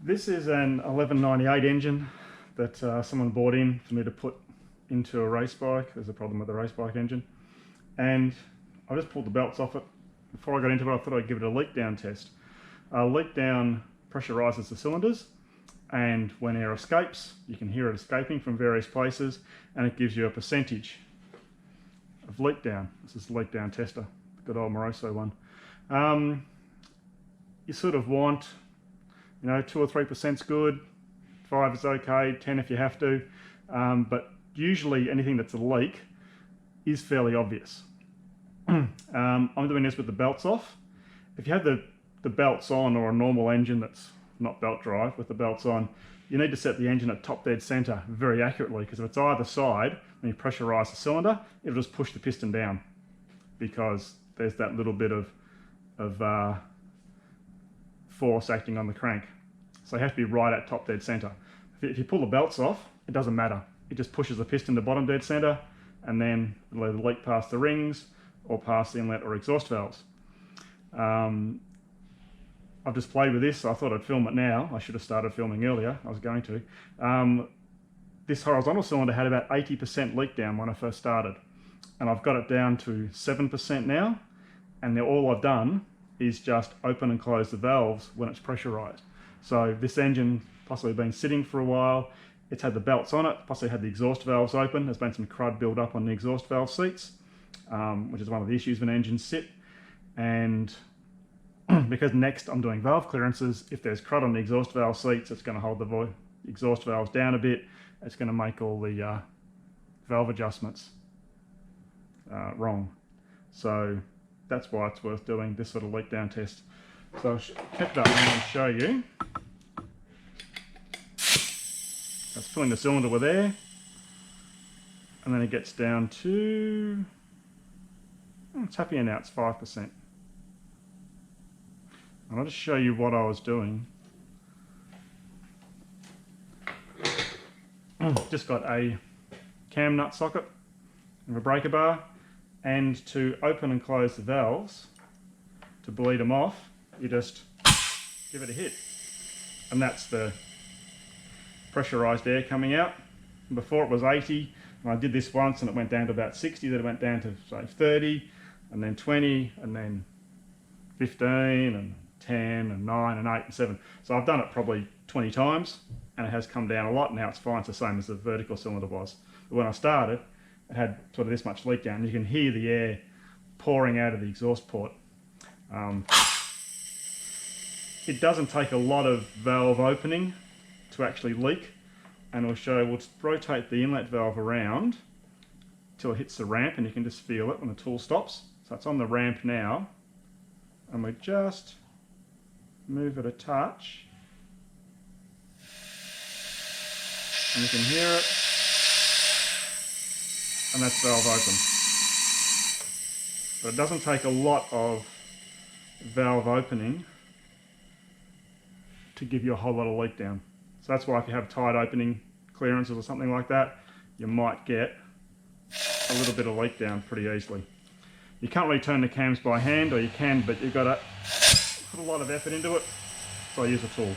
This is an 1198 engine that someone bought in for me to put into a race bike. There's a problem with the race bike engine. And I just pulled the belts off it. Before I got into it, I thought I'd give it a leak down test. Leak down pressurizes the cylinders, and when air escapes, you can hear it escaping from various places, and it gives you a percentage of leak down. This is the leak down tester, the good old Moroso one. You sort of want, 2 or 3% is good, 5 is okay, 10 if you have to, but usually anything that's a leak is fairly obvious. I'm doing this with the belts off. If you have the belts on, or a normal engine that's not belt drive with the belts on, you need to set the engine at top dead center very accurately, because if it's either side, when you pressurize the cylinder, it'll just push the piston down, because there's that little bit of force acting on the crank. So you have to be right at top dead center. If you pull the belts off, it doesn't matter. It just pushes the piston to bottom dead center, and then it'll either leak past the rings or past the inlet or exhaust valves. I've just played with this, so I thought I'd film it now. I should have started filming earlier, I was going to. This horizontal cylinder had about 80% leak down when I first started, and I've got it down to 7% now, and now all I've done is just open and close the valves when it's pressurized. So this engine possibly been sitting for a while, it's had the belts on it, possibly had the exhaust valves open, there's been some crud build up on the exhaust valve seats, which is one of the issues when engines sit. And because next I'm doing valve clearances, if there's crud on the exhaust valve seats, it's going to hold the exhaust valves down a bit. It's going to make all the valve adjustments wrong. So that's why it's worth doing this sort of leak down test. So I'll pick that one and show you. That's filling the cylinder with air, and then it gets down to, it's happier now, it's 5%. And I'll just show you what I was doing. Just got a cam nut socket and a breaker bar, and to open and close the valves, to bleed them off, you just give it a hit, and that's the pressurized air coming out. And before it was 80, and I did this once and it went down to about 60, then it went down to say 30, and then 20, and then 15, and 10, and 9, and 8, and 7. So I've done it probably 20 times, and it has come down a lot. Now it's fine, it's the same as the vertical cylinder was. But when I started, it had sort of this much leak down. You can hear the air pouring out of the exhaust port. It doesn't take a lot of valve opening to actually leak, and we'll rotate the inlet valve around till it hits the ramp, and you can just feel it when the tool stops. So it's on the ramp now, and we just move it a touch, and you can hear it, and that's valve open. But it doesn't take a lot of valve opening to give you a whole lot of leak down. So that's why if you have tight opening clearances or something like that, you might get a little bit of leak down pretty easily. You can't really turn the cams by hand, or you can, but you've got to put a lot of effort into it, so I use a tool.